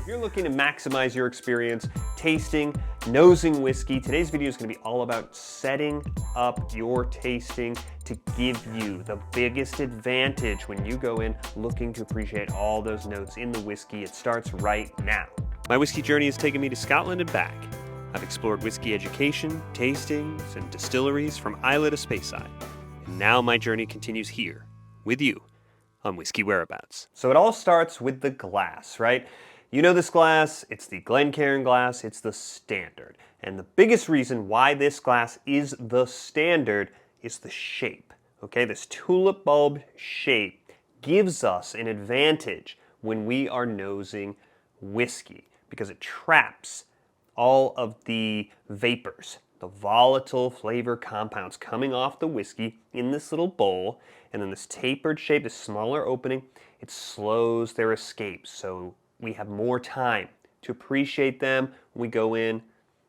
If you're looking to maximize your experience tasting, nosing whiskey, today's video is going to be all about setting up your tasting to give you the biggest advantage when you go in looking to appreciate all those notes in the whiskey. It starts right now. My whiskey journey has taken me to Scotland and back. I've explored whiskey education, tastings, and distilleries from Islay to Speyside. And now my journey continues here, with you, on Whiskey Whereabouts. So it all starts with the glass, right? You know this glass, it's the Glencairn glass, it's the standard. And the biggest reason why this glass is the standard is the shape, okay? This tulip bulb shape gives us an advantage when we are nosing whiskey because it traps all of the vapors, the volatile flavor compounds coming off the whiskey in this little bowl, and then this tapered shape, this smaller opening, it slows their escape so we have more time to appreciate them when we go in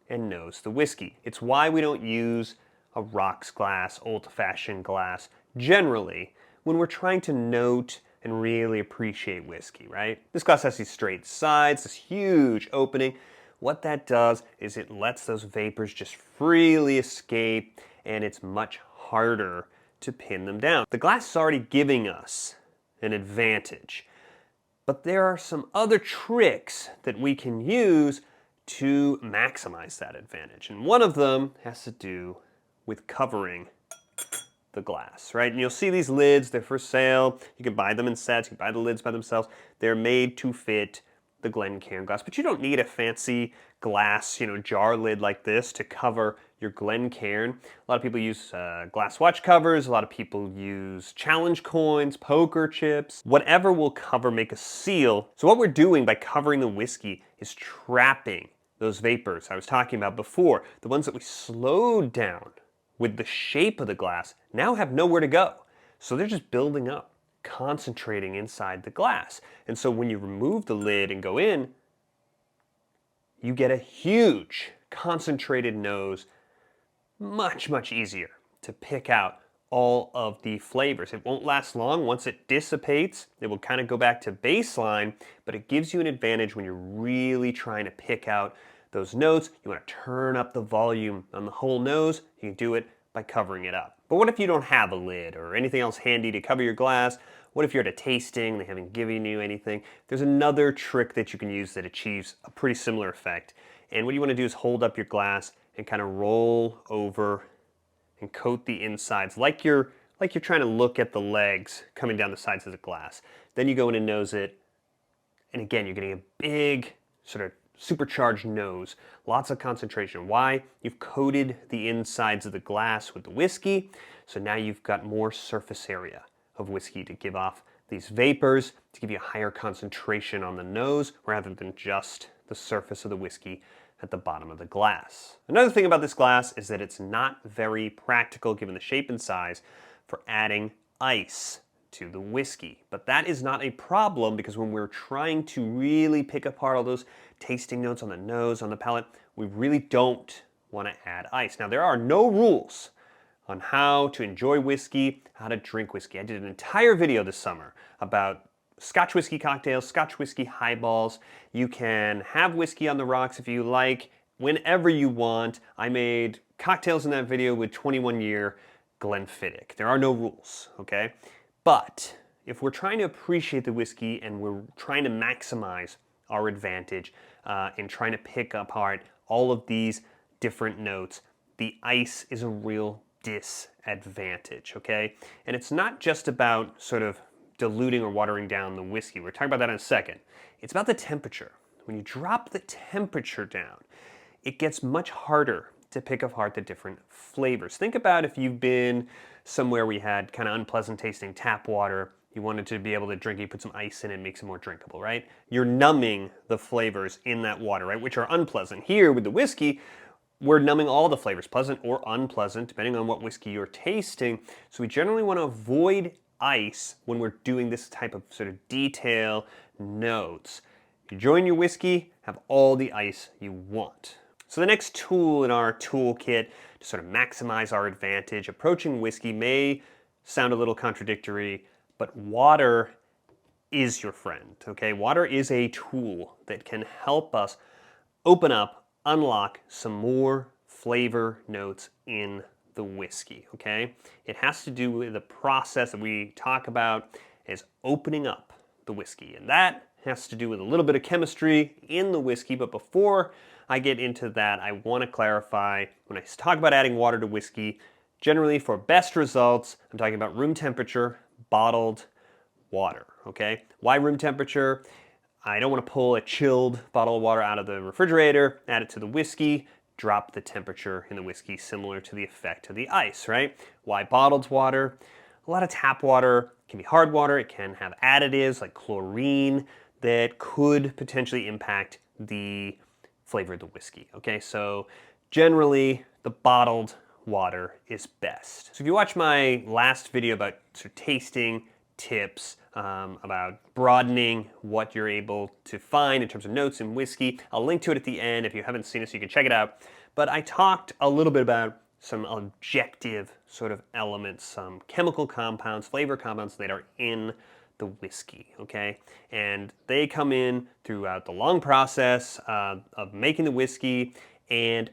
and nose the whiskey. It's why we don't use a rocks glass, old-fashioned glass, generally, when we're trying to note and really appreciate whiskey, right? This glass has these straight sides, this huge opening. What that does is it lets those vapors just freely escape, and it's much harder to pin them down. The glass is already giving us an advantage. But there are some other tricks that we can use to maximize that advantage. And one of them has to do with covering the glass, right? And you'll see these lids, they're for sale. You can buy them in sets, you can buy the lids by themselves. They're made to fit the Glencairn glass, but you don't need a fancy glass, jar lid like this to cover your Glencairn. A lot of people use glass watch covers, a lot of people use challenge coins, poker chips, whatever will cover, make a seal. So what we're doing by covering the whiskey is trapping those vapors I was talking about before. The ones that we slowed down with the shape of the glass now have nowhere to go. So they're just building up, concentrating inside the glass. And so when you remove the lid and go in, you get a huge concentrated nose, much, much easier to pick out all of the flavors. It won't last long. Once it dissipates, it will kind of go back to baseline, but it gives you an advantage when you're really trying to pick out those notes. You want to turn up the volume on the whole nose. You can do it by covering it up. But what if you don't have a lid or anything else handy to cover your glass? What if you're at a tasting, they haven't given you anything? There's another trick that you can use that achieves a pretty similar effect. And what you want to do is hold up your glass and kind of roll over and coat the insides like you're trying to look at the legs coming down the sides of the glass. Then you go in and nose it. And again, you're getting a big sort of supercharged nose, lots of concentration. Why? You've coated the insides of the glass with the whiskey, so now you've got more surface area of whiskey to give off these vapors, to give you a higher concentration on the nose, rather than just the surface of the whiskey at the bottom of the glass. Another thing about this glass is that it's not very practical, given the shape and size, for adding ice to the whiskey. But that is not a problem, because when we're trying to really pick apart all those tasting notes on the nose, on the palate, we really don't want to add ice. Now, there are no rules on how to enjoy whiskey, how to drink whiskey. I did an entire video this summer about Scotch whiskey cocktails, Scotch whiskey highballs. You can have whiskey on the rocks if you like, whenever you want. I made cocktails in that video with 21-year Glenfiddich. There are no rules, okay? But if we're trying to appreciate the whiskey and we're trying to maximize our advantage in trying to pick apart all of these different notes, the ice is a real disadvantage, okay? And it's not just about sort of diluting or watering down the whiskey. We're talking about that in a second. It's about the temperature. When you drop the temperature down, it gets much harder to pick apart the different flavors. Think about if you've been somewhere we had kind of unpleasant tasting tap water, you wanted to be able to drink it, you put some ice in it, it makes it more drinkable, right? You're numbing the flavors in that water, right, which are unpleasant. Here with the whiskey, we're numbing all the flavors, pleasant or unpleasant, depending on what whiskey you're tasting. So we generally want to avoid ice when we're doing this type of sort of detail notes. You join your whiskey, have all the ice you want. So the next tool in our toolkit to sort of maximize our advantage approaching whiskey may sound a little contradictory, but water is your friend, okay? Water is a tool that can help us open up, unlock some more flavor notes in the whiskey, okay? It has to do with the process that we talk about as opening up the whiskey, and that has to do with a little bit of chemistry in the whiskey. But before I get into that, I want to clarify, when I talk about adding water to whiskey, generally for best results, I'm talking about room temperature bottled water, okay? Why room temperature? I don't want to pull a chilled bottle of water out of the refrigerator, add it to the whiskey, drop the temperature in the whiskey, similar to the effect of the ice, right? Why bottled water? A lot of tap water can be hard water. It can have additives like chlorine that could potentially impact the flavor of the whiskey, okay? So generally, the bottled water is best. So if you watch my last video about sort of tasting tips, about broadening what you're able to find in terms of notes in whiskey, I'll link to it at the end if you haven't seen it so you can check it out. But I talked a little bit about some objective sort of elements, some chemical compounds, flavor compounds that are in the whiskey, okay? And they come in throughout the long process of making the whiskey, and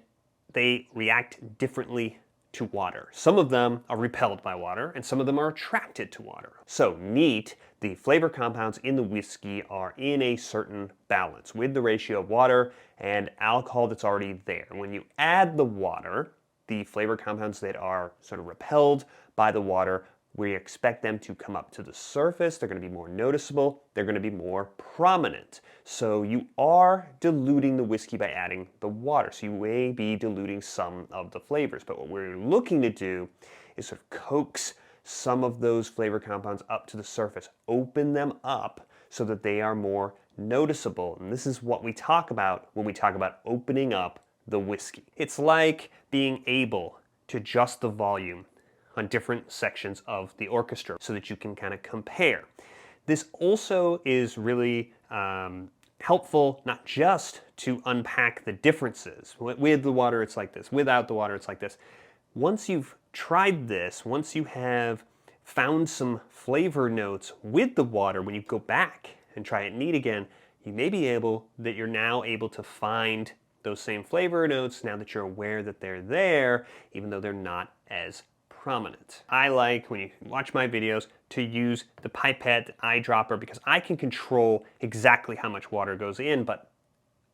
they react differently to water. Some of them are repelled by water, and some of them are attracted to water. So neat, the flavor compounds in the whiskey are in a certain balance with the ratio of water and alcohol that's already there. When you add the water, the flavor compounds that are sort of repelled by the water, we expect them to come up to the surface. They're going to be more noticeable. They're going to be more prominent. So you are diluting the whiskey by adding the water. So you may be diluting some of the flavors. But what we're looking to do is sort of coax some of those flavor compounds up to the surface, open them up so that they are more noticeable. And this is what we talk about when we talk about opening up the whiskey. It's like being able to adjust the volume on different sections of the orchestra so that you can kind of compare. This also is really helpful not just to unpack the differences. With the water it's like this, without the water it's like this. Once you've tried this, once you have found some flavor notes with the water, when you go back and try it neat again, you may be you're now able to find those same flavor notes now that you're aware that they're there, even though they're not as prominent. I like, when you watch my videos, to use the pipette eyedropper because I can control exactly how much water goes in, but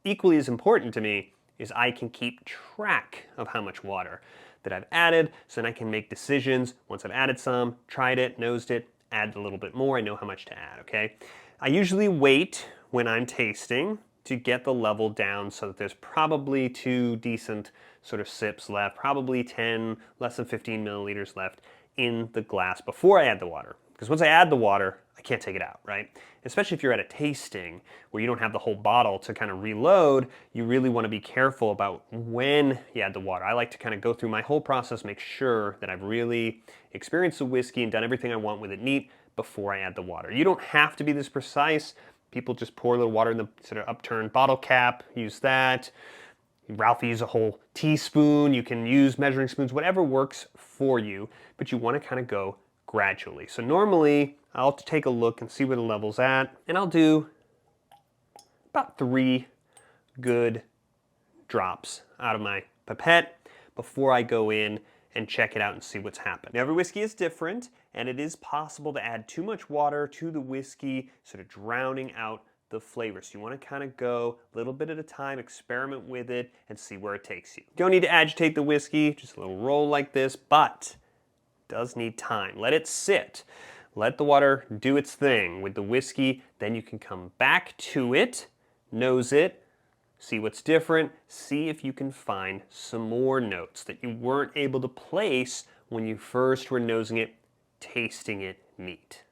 equally as important to me is I can keep track of how much water that I've added, so then I can make decisions once I've added some, tried it, nosed it, add a little bit more, I know how much to add, okay? I usually wait when I'm tasting to get the level down so that there's probably 2 decent sort of sips left, probably 10, less than 15 milliliters left in the glass before I add the water. Because once I add the water, I can't take it out, right? Especially if you're at a tasting where you don't have the whole bottle to kind of reload, you really want to be careful about when you add the water. I like to kind of go through my whole process, make sure that I've really experienced the whiskey and done everything I want with it neat before I add the water. You don't have to be this precise. People just pour a little water in the sort of upturned bottle cap, use that. Ralph used a whole teaspoon. You can use measuring spoons, whatever works for you, but you want to kind of go gradually. So normally I'll take a look and see where the level's at, and I'll do about 3 good drops out of my pipette before I go in and check it out and see what's happened. Now, every whiskey is different, and it is possible to add too much water to the whiskey, sort of drowning out the flavor. So you want to kind of go a little bit at a time, experiment with it, and see where it takes you. Don't need to agitate the whiskey, just a little roll like this, but it does need time. Let it sit. Let the water do its thing with the whiskey, then you can come back to it, nose it, see what's different, see if you can find some more notes that you weren't able to place when you first were nosing it, tasting it neat.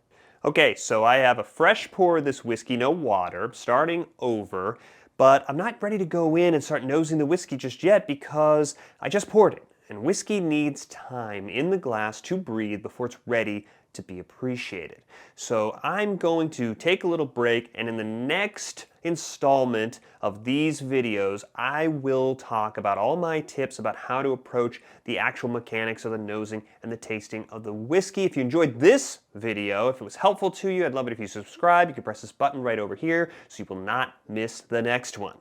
Okay, so I have a fresh pour of this whiskey, no water, starting over, but I'm not ready to go in and start nosing the whiskey just yet because I just poured it. And whiskey needs time in the glass to breathe before it's ready to be appreciated. So I'm going to take a little break, and in the next installment of these videos, I will talk about all my tips about how to approach the actual mechanics of the nosing and the tasting of the whiskey. If you enjoyed this video, if it was helpful to you, I'd love it if you subscribe. You can press this button right over here so you will not miss the next one.